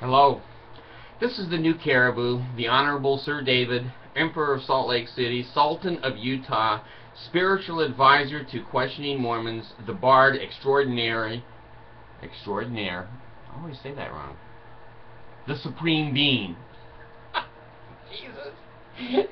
Hello. This is the new Caribou, the Honorable Sir David, Emperor of Salt Lake City, Sultan of Utah, Spiritual Advisor to Questioning Mormons, the Bard Extraordinaire, I always say that wrong, the Supreme Being. Jesus.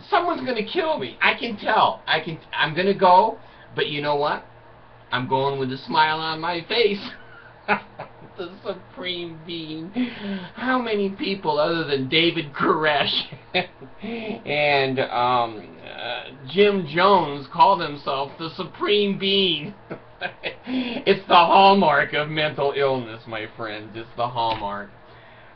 Someone's going to kill me. I can tell. I'm going to go, but you know what? I'm going with a smile on my face. The Supreme Being. How many people other than David Koresh and Jim Jones call themselves the Supreme Being? It's the hallmark of mental illness, my friends. It's the hallmark.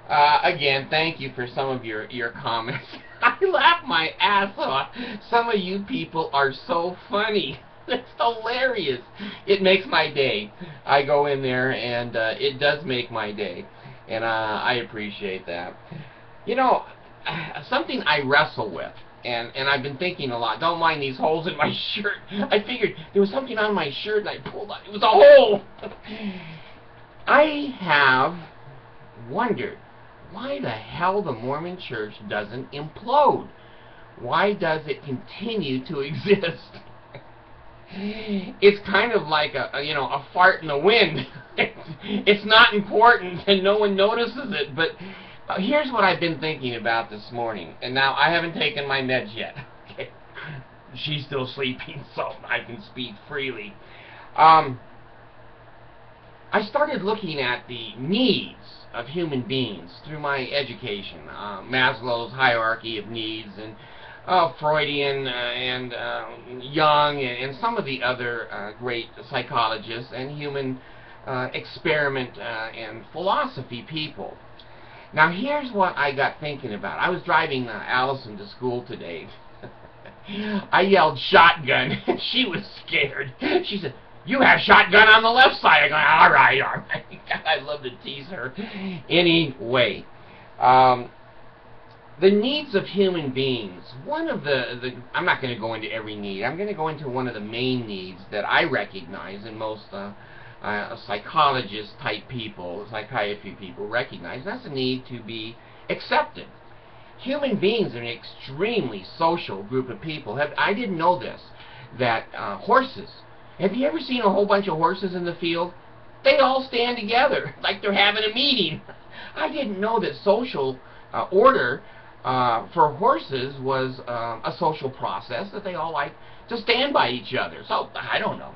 Again, thank you for some of your comments. I laugh my ass off. Some of you people are so funny. It's hilarious. It makes my day. I go in there and it does make my day. And I appreciate that. You know, something I wrestle with, and I've been thinking a lot. Don't mind these holes in my shirt. I figured there was something on my shirt and I pulled out. It was a hole. I have wondered why the hell the Mormon Church doesn't implode. Why does it continue to exist? It's kind of like a fart in the wind. It's not important and no one notices it. But here's what I've been thinking about this morning. And now I haven't taken my meds yet. Okay. She's still sleeping, so I can speak freely. I started looking at the needs of human beings through my education. Maslow's hierarchy of needs, and Freudian and Jung and some of the other great psychologists and human experiment and philosophy people. Now here's what I got thinking about. I was driving Allison to school today. I yelled shotgun. She was scared. She said, "You have shotgun on the left side." I go, all right, all right. I love to tease her. Anyway, the needs of human beings. One of I'm not going to go into every need. I'm going to go into one of the main needs that I recognize, and most psychologist-type people, psychiatry people recognize. That's the need to be accepted. Human beings are an extremely social group of people. I didn't know this, that horses. Have you ever seen a whole bunch of horses in the field? They all stand together like they're having a meeting. I didn't know that social order for horses was a social process, that they all like to stand by each other. So, I don't know.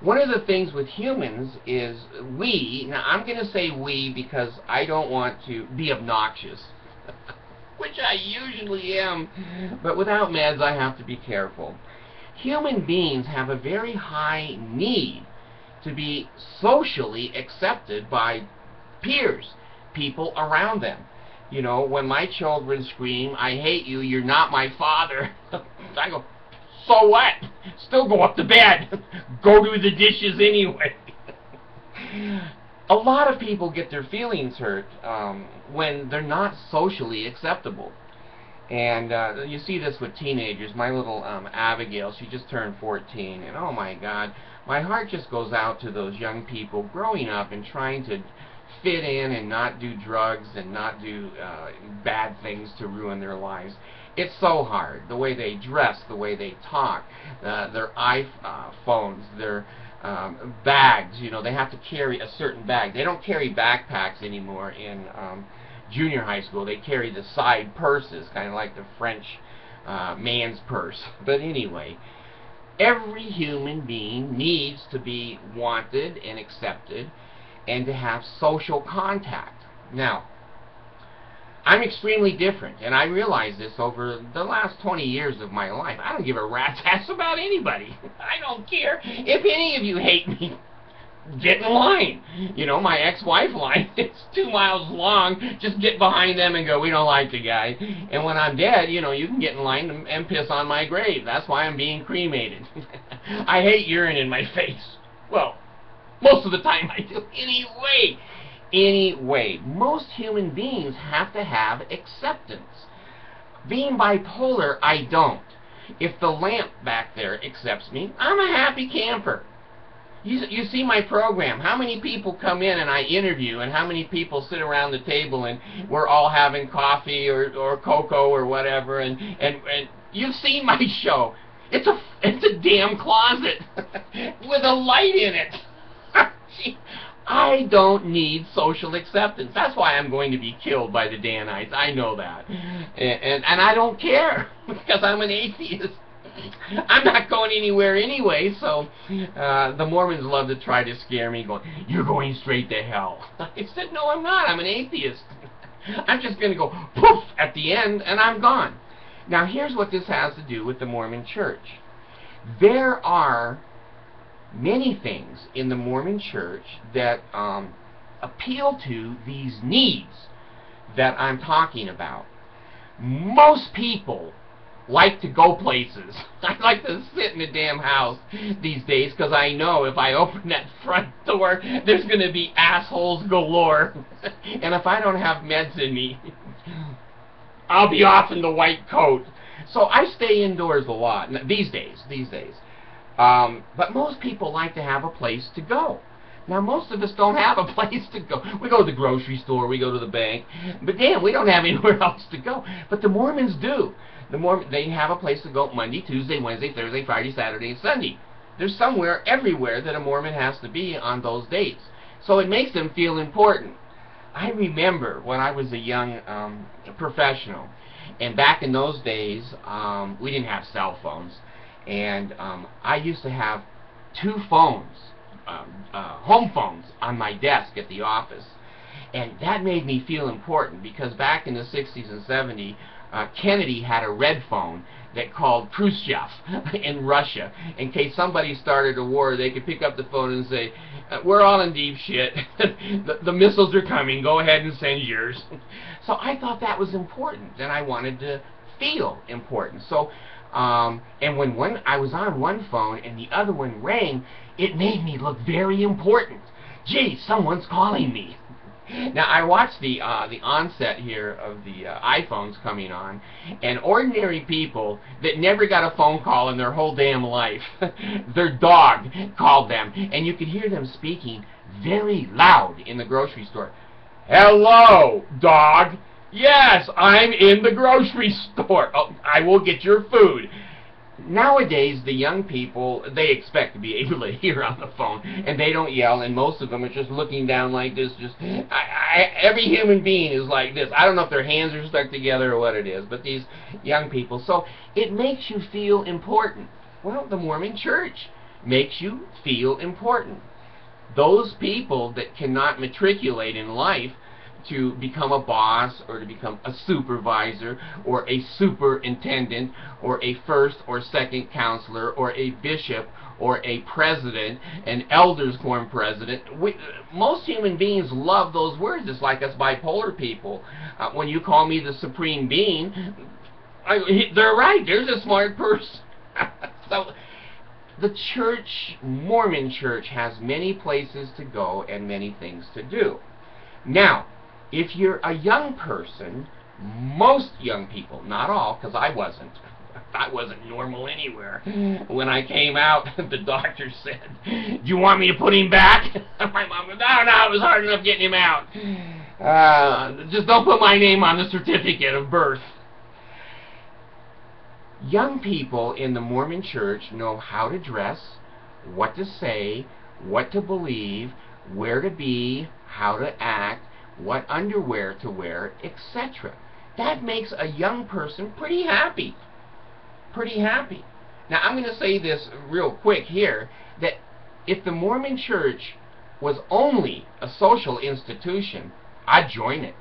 One of the things with humans is now I'm going to say we because I don't want to be obnoxious, which I usually am, but without meds I have to be careful. Human beings have a very high need to be socially accepted by peers, people around them. You know, when my children scream, "I hate you, you're not my father," I go, so what? Still go up to bed. Go do the dishes anyway. A lot of people get their feelings hurt when they're not socially acceptable. And you see this with teenagers. My little Abigail, she just turned 14, and oh my God, my heart just goes out to those young people growing up and trying to fit in and not do drugs and not do bad things to ruin their lives. It's so hard. The way they dress, the way they talk, their iPhones, their bags. You know, they have to carry a certain bag. They don't carry backpacks anymore in junior high school. They carry the side purses, kind of like the French man's purse. But anyway, every human being needs to be wanted and accepted and to have social contact. Now, I'm extremely different, and I realize this over the last 20 years of my life. I don't give a rat's ass about anybody. I don't care. If any of you hate me, get in line. You know, my ex-wife line, it's 2 miles long. Just get behind them and go, "We don't like the guy." And when I'm dead, you know, you can get in line and piss on my grave. That's why I'm being cremated. I hate urine in my face. Well, most of the time I do. Anyway, most human beings have to have acceptance. Being bipolar, I don't. If the lamp back there accepts me, I'm a happy camper. You see my program. How many people come in and I interview, and how many people sit around the table and we're all having coffee or cocoa or whatever, and you've seen my show. It's a damn closet with a light in it. I don't need social acceptance. That's why I'm going to be killed by the Danites. I know that. And I don't care, because I'm an atheist. I'm not going anywhere anyway, so the Mormons love to try to scare me, going, "You're going straight to hell." I said, no, I'm not. I'm an atheist. I'm just going to go poof at the end, and I'm gone. Now, here's what this has to do with the Mormon Church. There are many things in the Mormon Church that appeal to these needs that I'm talking about. Most people like to go places. I like to sit in the damn house these days, because I know if I open that front door, there's going to be assholes galore. And if I don't have meds in me, I'll be off in the white coat. So I stay indoors a lot these days. But most people like to have a place to go. Now, most of us don't have a place to go. We go to the grocery store, we go to the bank, but damn, we don't have anywhere else to go. But the Mormons do. They have a place to go Monday, Tuesday, Wednesday, Thursday, Friday, Saturday, and Sunday. There's somewhere, everywhere, that a Mormon has to be on those dates. So it makes them feel important. I remember when I was a young professional, and back in those days, we didn't have cell phones, and I used to have 2 phones, home phones, on my desk at the office. And that made me feel important, because back in the 60s and 70s, Kennedy had a red phone that called Khrushchev in Russia. In case somebody started a war, they could pick up the phone and say, "We're all in deep shit. the missiles are coming. Go ahead and send yours." So I thought that was important, and I wanted to feel important. So, and when I was on one phone and the other one rang, it made me look very important. Gee, someone's calling me. Now, I watched the onset here of the iPhones coming on, and ordinary people that never got a phone call in their whole damn life, their dog called them, and you could hear them speaking very loud in the grocery store. "Hello, dog. Yes, I'm in the grocery store. Oh, I will get your food." Nowadays, the young people, they expect to be able to hear on the phone, and they don't yell, and most of them are just looking down like this. Every human being is like this. I don't know if their hands are stuck together or what it is, but these young people. So it makes you feel important. Well, the Mormon Church makes you feel important. Those people that cannot matriculate in life to become a boss, or to become a supervisor, or a superintendent, or a first or second counselor, or a bishop, or a president, an elders quorum president. Most human beings love those words. It's like us bipolar people. When you call me the supreme being, they're right. There's a smart person. So the church, Mormon Church, has many places to go and many things to do. Now, if you're a young person, most young people, not all, because I wasn't normal anywhere. When I came out, the doctor said, "Do you want me to put him back?" My mom goes, "No, it was hard enough getting him out. Just don't put my name on the certificate of birth." Young people in the Mormon Church know how to dress, what to say, what to believe, where to be, how to act, what underwear to wear, etc. That makes a young person pretty happy. Pretty happy. Now, I'm going to say this real quick here, that if the Mormon Church was only a social institution, I'd join it.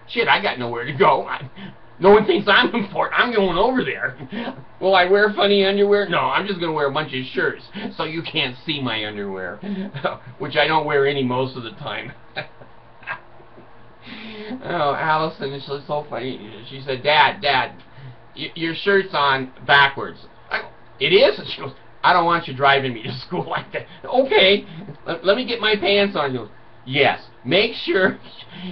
Shit, I got nowhere to go. No one thinks I'm important. I'm going over there. Will I wear funny underwear? No, I'm just going to wear a bunch of shirts so you can't see my underwear, which I don't wear any most of the time. Oh, Allison, it's so funny. She said, Dad, your shirt's on backwards." I go, "It is?" And she goes, "I don't want you driving me to school like that." "Okay, let me get my pants on." She goes, "Yes, make sure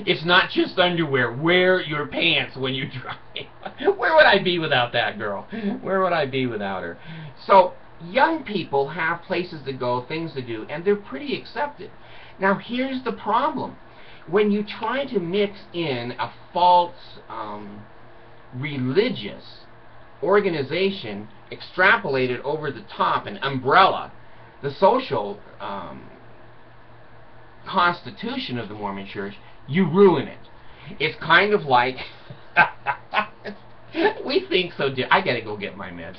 it's not just underwear. Wear your pants when you drive." Where would I be without that girl? Where would I be without her? So, young people have places to go, things to do, and they're pretty accepted. Now here's the problem. When you try to mix in a false religious organization, extrapolated over the top, an umbrella, the social constitution of the Mormon Church, you ruin it. It's kind of like we think so. I gotta go get my meds.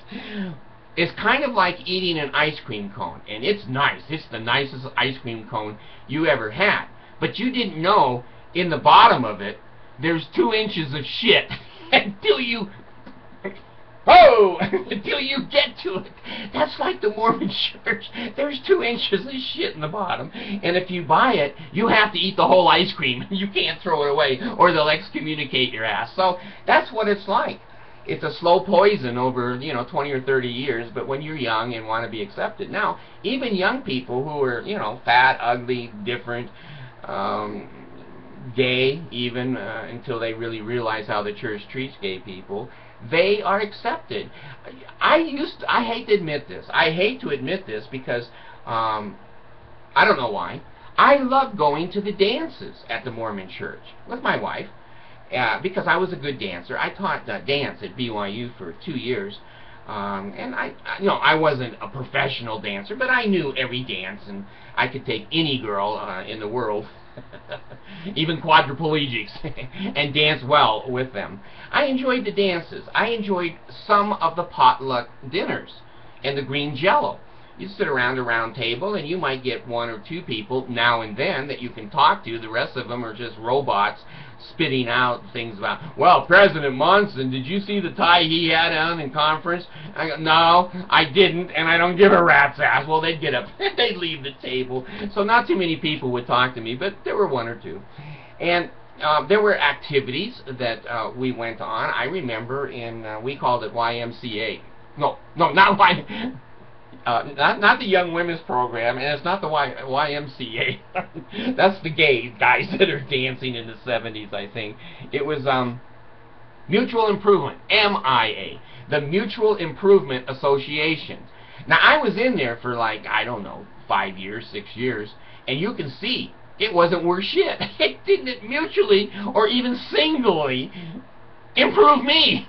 It's kind of like eating an ice cream cone, and it's nice. It's the nicest ice cream cone you ever had. But you didn't know in the bottom of it there's 2 inches of shit until you until you get to it. That's like the Mormon Church. There's 2 inches of shit in the bottom, and if you buy it, you have to eat the whole ice cream. You can't throw it away, or they'll excommunicate your ass. So that's what it's like. It's a slow poison over, 20 or 30 years, but when you're young and want to be accepted. Now, even young people who are, fat, ugly, different, gay, even, until they really realize how the church treats gay people, they are accepted. I hate to admit this. I hate to admit this because, I don't know why. I love going to the dances at the Mormon Church with my wife. Because I was a good dancer. I taught dance at BYU for 2 years, and I wasn't a professional dancer, but I knew every dance, and I could take any girl in the world, even quadriplegics, and dance well with them. I enjoyed the dances. I enjoyed some of the potluck dinners and the green jello. You sit around a round table, and you might get 1 or 2 people now and then that you can talk to. The rest of them are just robots spitting out things about, well, President Monson, did you see the tie he had on in conference? I go, no, I didn't, and I don't give a rat's ass. Well, they'd get up, they'd leave the table. So not too many people would talk to me, but there were 1 or 2. And there were activities that we went on. I remember we called it YMCA. No, not Y. Not the Young Women's Program, and it's not the YMCA. That's the gay guys that are dancing in the 70s, I think. It was Mutual Improvement, MIA, the Mutual Improvement Association. Now, I was in there for like, I don't know, 5 years, 6 years, and you can see it wasn't worth shit. It didn't mutually or even singly improve me.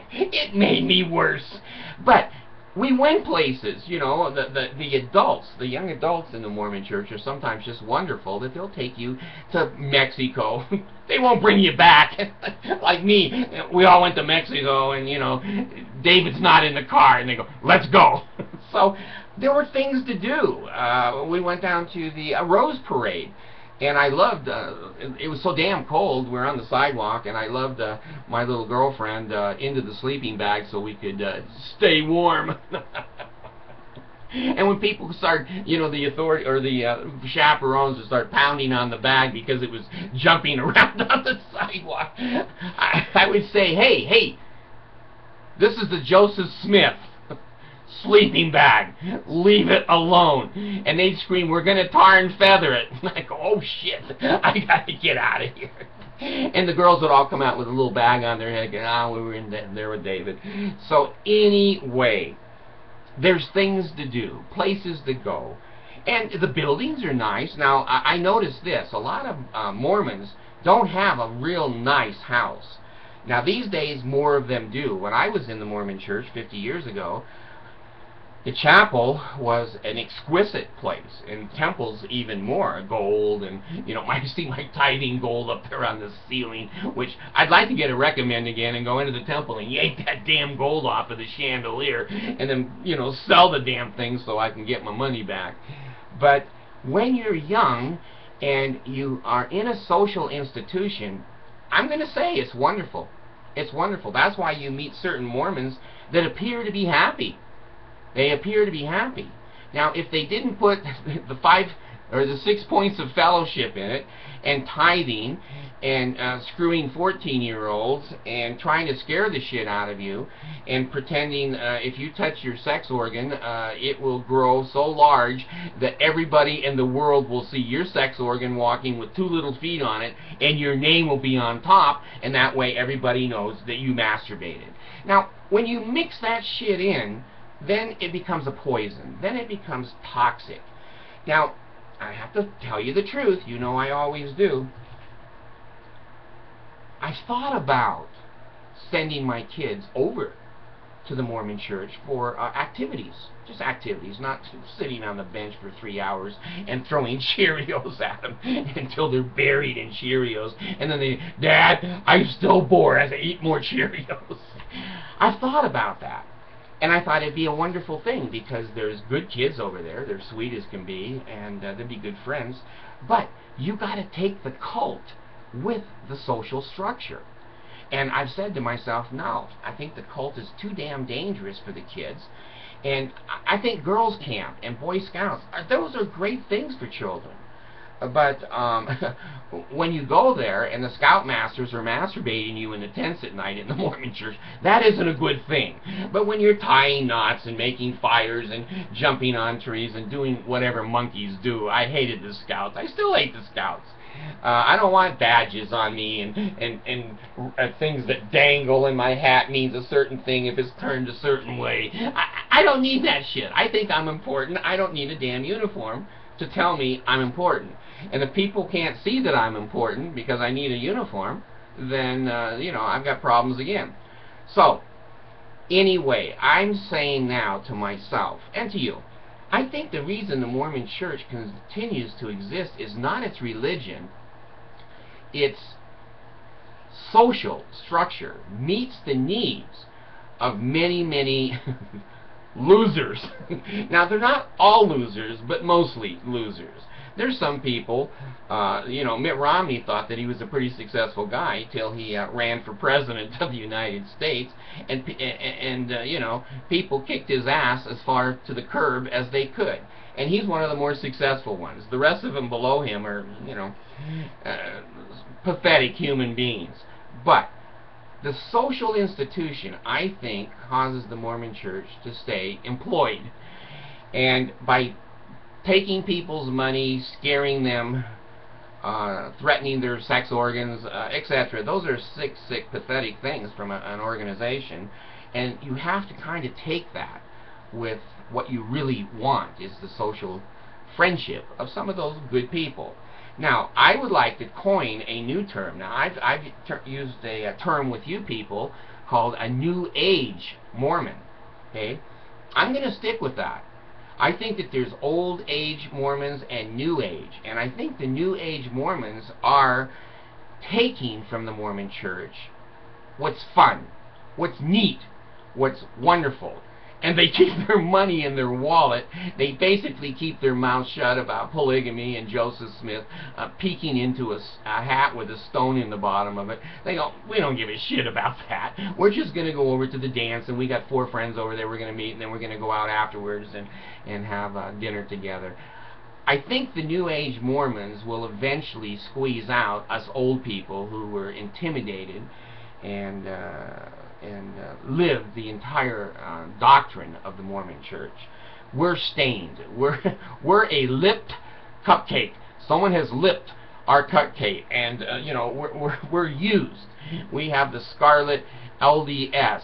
It made me worse. But we went places, the adults, the young adults in the Mormon Church are sometimes just wonderful that they'll take you to Mexico. They won't bring you back. Like me, we all went to Mexico, and, David's not in the car, and they go, let's go. So there were things to do. We went down to the Rose Parade. And I loved, it was so damn cold, we were on the sidewalk, and I loved my little girlfriend into the sleeping bag so we could stay warm. And when people start, the authority, or the chaperones would start pounding on the bag because it was jumping around on the sidewalk, I would say, hey, this is the Joseph Smith sleeping bag. Leave it alone. And they'd scream, we're going to tar and feather it. And I go, oh shit, I got to get out of here. And the girls would all come out with a little bag on their head, going, we were in there with David. So anyway, there's things to do, places to go. And the buildings are nice. Now, I noticed this. A lot of Mormons don't have a real nice house. Now, these days, more of them do. When I was in the Mormon Church 50 years ago, the chapel was an exquisite place, and temples even more, gold, and, I see my tithing gold up there on the ceiling, which I'd like to get a recommend again and go into the temple and yank that damn gold off of the chandelier, and then, sell the damn thing so I can get my money back. But when you're young and you are in a social institution, I'm going to say it's wonderful. It's wonderful. That's why you meet certain Mormons that appear to be happy. They appear to be happy. Now, if they didn't put the 5 or the 6 points of fellowship in it, and tithing, and screwing 14-year-olds, and trying to scare the shit out of you, and pretending if you touch your sex organ, it will grow so large that everybody in the world will see your sex organ walking with 2 little feet on it, and your name will be on top, and that way everybody knows that you masturbated. Now, when you mix that shit in, then it becomes a poison. Then it becomes toxic. Now, I have to tell you the truth. You know I always do. I thought about sending my kids over to the Mormon church for activities. Just activities, not sitting on the bench for 3 hours and throwing Cheerios at them until they're buried in Cheerios. And then they, Dad, I'm still bored as I eat more Cheerios. I thought about that. And I thought it'd be a wonderful thing because there's good kids over there. They're sweet as can be, and they'd be good friends. But you got to take the cult with the social structure. And I've said to myself, no, I think the cult is too damn dangerous for the kids. And I think girls' camp and Boy Scouts, those are great things for children. But when you go there and the scoutmasters are masturbating you in the tents at night in the Mormon church, that isn't a good thing. But when you're tying knots and making fires and jumping on trees and doing whatever monkeys do, I hated the Scouts. I still hate the Scouts. I don't want badges on me and things that dangle, and my hat means a certain thing if it's turned a certain way. I don't need that shit. I think I'm important. I don't need a damn uniform to tell me I'm important. And if people can't see that I'm important because I need a uniform, then, you know, I've got problems again. So, anyway, I'm saying now to myself and to you, I think the reason the Mormon church continues to exist is not its religion, its social structure meets the needs of many, many losers. Now, they're not all losers, but mostly losers. There's some people, you know, Mitt Romney thought that he was a pretty successful guy till he ran for president of the United States, and you know, people kicked his ass as far to the curb as they could. And he's one of the more successful ones. The rest of them below him are, you know, pathetic human beings. But the social institution, I think, causes the Mormon church to stay employed. And by taking people's money, scaring them, threatening their sex organs, etc. Those are sick, sick, pathetic things from an organization. And you have to kind of take that with what you really want is the social friendship of some of those good people. Now, I would like to coin a new term. Now, I've used a term with you people called a New Age Mormon. Okay? I'm going to stick with that. I think that there's Old Age Mormons and New Age. And I think the New Age Mormons are taking from the Mormon church what's fun, what's neat, what's wonderful. And they keep their money in their wallet. They basically keep their mouth shut about polygamy and Joseph Smith peeking into a hat with a stone in the bottom of it. They go, we don't give a shit about that. We're just going to go over to the dance, and we got 4 friends over there we're going to meet, and then we're going to go out afterwards and have dinner together. I think the New Age Mormons will eventually squeeze out us old people who were intimidated and live the entire doctrine of the Mormon church. We're stained. We're a lipped cupcake. Someone has lipped our cupcake, and you know, we're used. We have the scarlet LDS,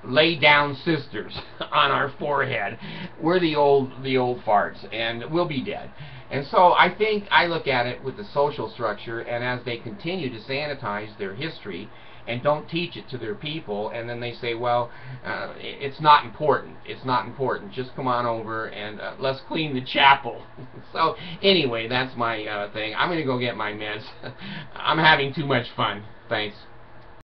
lay down sisters, on our forehead. We're the old farts, and we'll be dead. And so I think I look at it with the social structure, and as they continue to sanitize their history and don't teach it to their people, and then they say, well, it's not important. It's not important. Just come on over and let's clean the chapel. So anyway, that's my thing. I'm going to go get my meds. I'm having too much fun. Thanks.